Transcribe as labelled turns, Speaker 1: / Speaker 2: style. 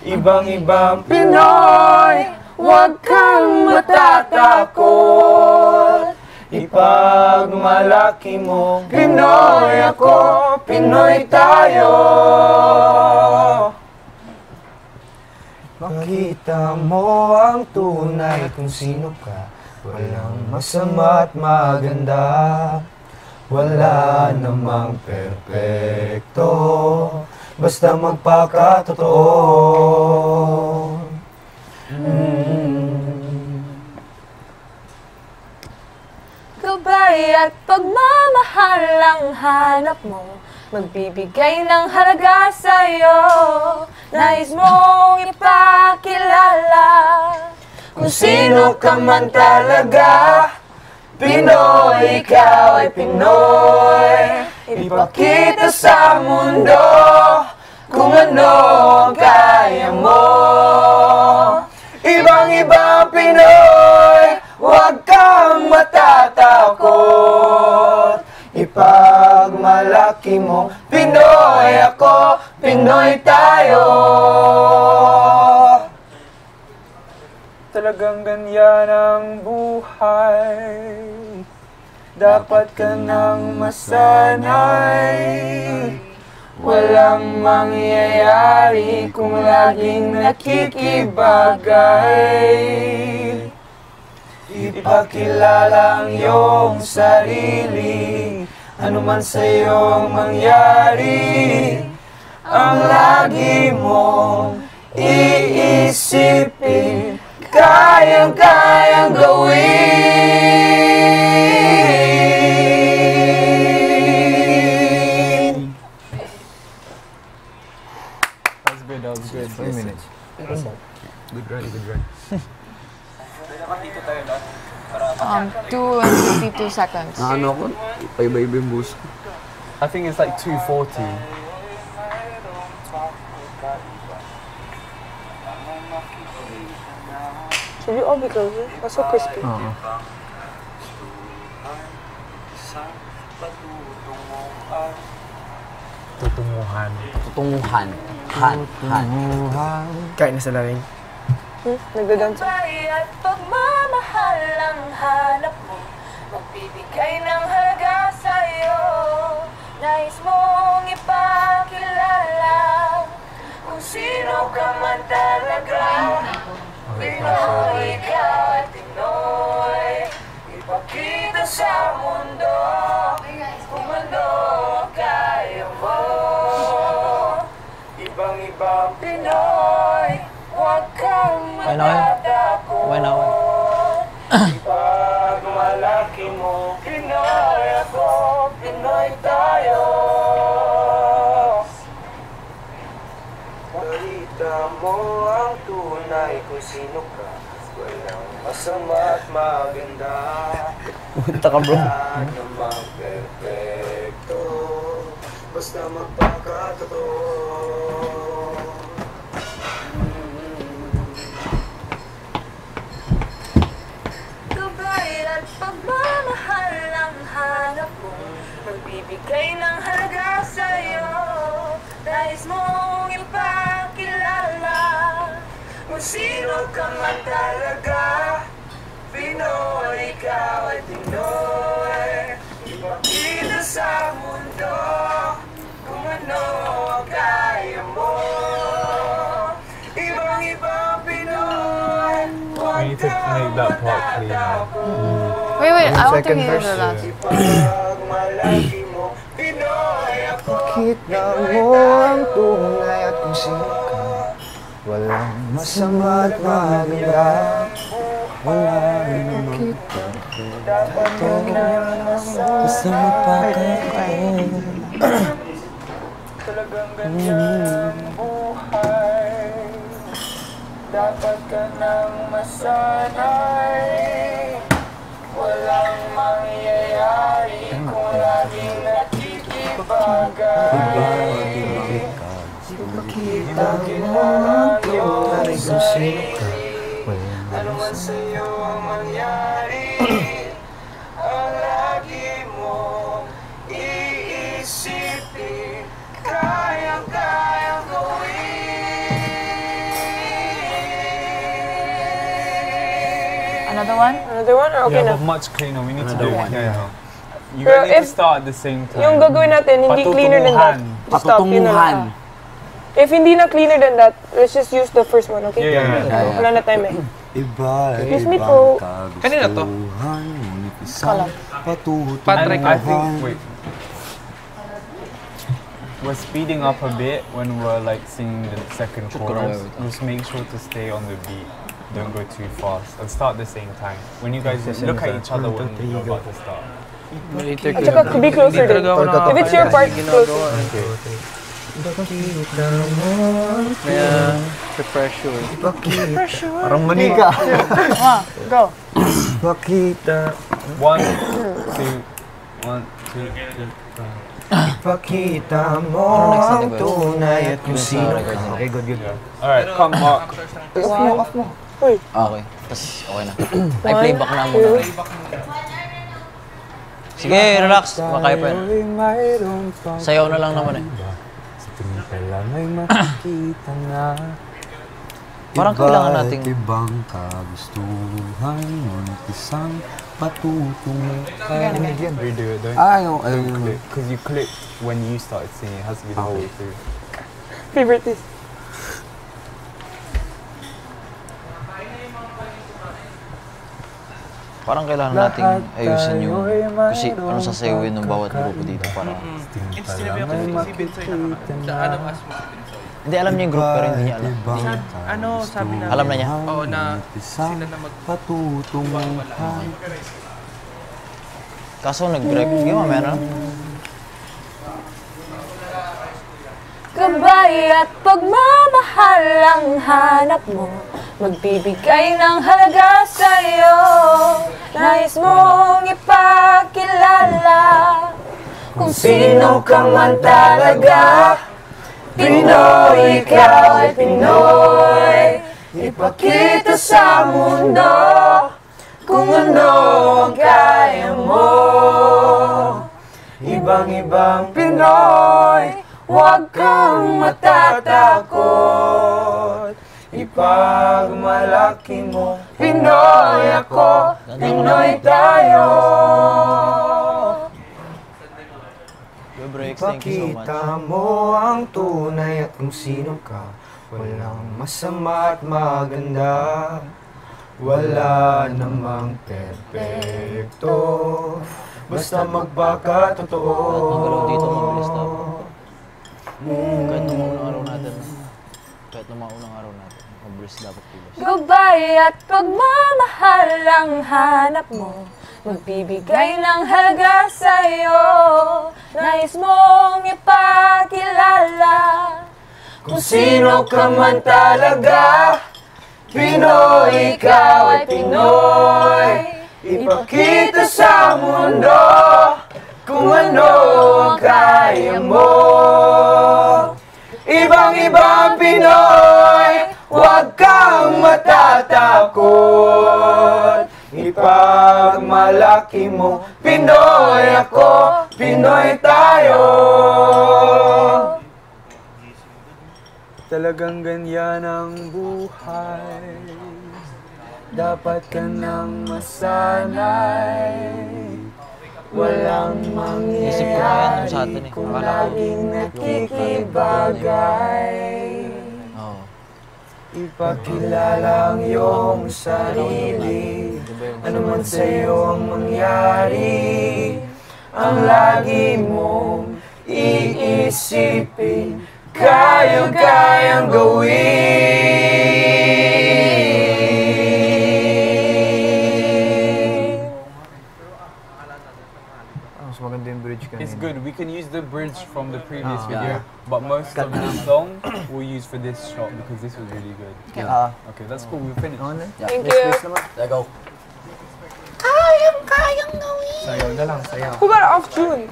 Speaker 1: Ibang-ibang Pinoy, huwag kang matatakot. Ipagmalaki mo, Pinoy ako, Pinoy tayo. Makita mo ang tunay kung sino ka. Walang masama at maganda. Wala namang perpekto, basta magpakatotoo.
Speaker 2: Gabay at pagmamahal ang hanap mo, magbibigay ng halaga sa'yo. Nais mong ipakilala kung sino ka man talaga. Pinoy, ikaw ay Pinoy. Ipakita sa mundo kung ano ang kaya mo. Ibang-ibang Pinoy, huwag kang matatakot. Ipagmalaki mo, Pinoy ako, Pinoy tayo. Talagang ganyan ang buhay, dapat ka nang masanay. Walang mangyayari kung laging nakikibagay. Ipakilala ang iyong sarili, ano man sa'yo mangyari. Ang lagi mong iisipin, kayang-kayang gawin.
Speaker 1: That was good. 3 minutes. Good run, good run.
Speaker 2: 2 and 52 seconds.
Speaker 3: Ano ko? Iba-iba yung boost ko.
Speaker 1: I think it's like 240.
Speaker 2: Should you all be closer? That's so crispy.
Speaker 1: Tutunguhan.
Speaker 3: Tutunguhan. Han.
Speaker 1: Kain na sa lawing.
Speaker 2: Nagdadance. Gabay at pagmamahal ang hanap mo, magbibigay ng halaga sa'yo. Nais mong ipakilala kung sino ka man talaga. Pinoy, ikaw ay Pinoy. Ipakita sa mundo kung ano ang kaya mo. Ibang-ibang Pinoy, huwag kang matatakot. Ipagmalaki mo, Pinoy ako, Pinoy tayo. Makita mo ang tunay kung sino ka. Walang masama at maganda.
Speaker 3: Punta ka, bro.
Speaker 1: Wala namang perfecto, basta magpakatotoo.
Speaker 2: Gabay at pagmamahal ang hanap mo, magbibigay ng halaga sa'yo. Nais mong ipakilala kung sino ka man talaga. Pinoy, ikaw ay Pinoy. Ipakita sa mundo kung ano ang kaya mo. Ibang-ibang Pinoy, huwag kang matatakot.
Speaker 4: Wait, I want to hear the last.
Speaker 1: Ipagmalaki mo, Pinoy ako. Kita mo ang tunay at kung sino ka. Walang masama at maganda. Wala namang kita. Dapat ka nang
Speaker 3: Basta magpakatotoo.
Speaker 1: Talagang ganyan ang buhay, dapat ka nang masanay. Walang mangyayari kung laging nakikibagay. Ipakita mo ang iyong sarili, ano man sa'yo ang mangyari. Ang lagi mong iisipin, kayang-kayang gawin.
Speaker 4: Another one?
Speaker 5: Another one? Or okay
Speaker 6: Yeah,
Speaker 5: na?
Speaker 6: but much cleaner. We need to do it. Yeah. You
Speaker 5: Pero
Speaker 6: guys need to
Speaker 5: if
Speaker 6: start at the same time.
Speaker 5: Yung gagawin natin, hindi cleaner than that. Just stop, yun na lang. If hindi na cleaner than that, let's just use the first one, okay?
Speaker 6: Yeah.
Speaker 5: Wala na time eh.
Speaker 3: Excuse
Speaker 5: me po.
Speaker 7: Kanina to? Patrick.
Speaker 6: I think, wait. We're speeding up a bit when we're like singing the second chorus. Just make sure to stay on the beat. Don't go too fast. And start at the same time. When you guys look at each other when you're about to start.
Speaker 5: At saka to be closer din. If it's your part, closer.
Speaker 7: Kaya, pressure.
Speaker 1: Parang manika.
Speaker 5: Go.
Speaker 1: Pakita.
Speaker 6: 1, 2, 1, 2, 3.
Speaker 1: Pakita mo ang tunay at kung sino ka. Okay, good.
Speaker 6: Alright, come Mark.
Speaker 5: Off mo. Uy.
Speaker 3: Okay, tapos okay na. Ay, playback na muna. Sige, relax. Makaya pa yan. Sayaw na lang naman eh.
Speaker 1: Sa tingin pa lang ay makikita na.
Speaker 3: Parang kailangan nating...
Speaker 1: Ibang kagustuhan, ngunit isang patutungo.
Speaker 6: Redo it, don't
Speaker 1: Ayaw.
Speaker 6: Because you clicked when you started singing. It has to be the whole thing.
Speaker 5: Favorite is.
Speaker 3: Parang kailangan nating ayusin yung... Kasi ano sasayawin ng bawat grupo dito para... Hindi alam niya yung group pero hindi niya alam.
Speaker 7: Ano sabi na?
Speaker 3: Alam na niya?
Speaker 7: Oo, na sila na
Speaker 1: Patutunguhan.
Speaker 3: Kaso nag-break. Sige, mamaya na.
Speaker 4: Gabay at pagmamahal ang hanap mo. Magbibigay ng halaga sa'yo. Nais mong ipakilala kung sino ka man talaga. Pinoy, ikaw ay Pinoy. Ipakita sa mundo kung ano ang kaya mo. Ibang-ibang Pinoy, huwag kang matatakot. Ipagmalaki mo, Pinoy ako, Pinoy tayo.
Speaker 3: Breaks, thank you so much.
Speaker 1: Ipakita mo ang tunay at kung sino ka. Walang masama at maganda. Wala namang perfecto. Basta magpakatotoo.
Speaker 3: Kahit magalaw dito, mabilis na. Kahit nung maunang araw natin. Mabilis dapat pilos.
Speaker 4: Gabay at pagmamahal ang hanap mo. Magbibigay ng halaga sa'yo. Nais mong ipakilala kung sino ka man talaga. Pinoy, ikaw ay Pinoy. Ipakita sa mundo kung ano ang kaya mo. Ibang-ibang Pinoy, huwag kang matatakot. Ipagmalaki mo, Pinoy ako, Pinoy tayo.
Speaker 1: Talagang ganyan ang buhay. Dapat ka nang masanay. Walang
Speaker 3: Isip ko kaya nung sa atin
Speaker 1: mangyayari
Speaker 3: eh.
Speaker 1: kung
Speaker 3: Akala ko.
Speaker 1: laging nakikibagay.
Speaker 3: Oo.
Speaker 1: Ipakilala ang iyong sarili. Ano man sa'yo ang mangyari, ang lagi mong iisipin, kayang-kayang gawin. Mas maganda yung bridge kanina.
Speaker 6: It's good. We can use the bridge from the previous video, but most of the song we'll use for this shot because this was really good. Okay, that's cool. We're finished.
Speaker 5: Thank you.
Speaker 3: Let's go.
Speaker 1: Sayaw na lang, sayaw.
Speaker 5: Who got off tune?